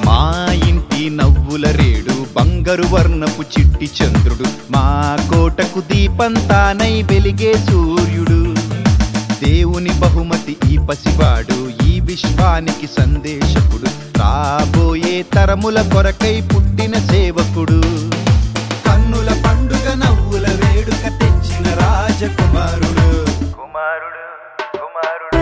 మా ఇంటి నవ్వుల రేడు బంగారు వర్ణపు చిట్టి చంద్రుడు మా కోటకు దీపం తానై వెలిగే సూర్యుడు దేవుని బహుమతి ఈ పసివాడు ఈ విశ్వానికి సందేశకుడు రాబోయే తరముల కొరకై పుట్టిన సేవకుడు కన్నుల పండుగ నవ్వుల వేడుక తెచ్చిన రాజకుమారుడు కుమారుడు కుమారుడు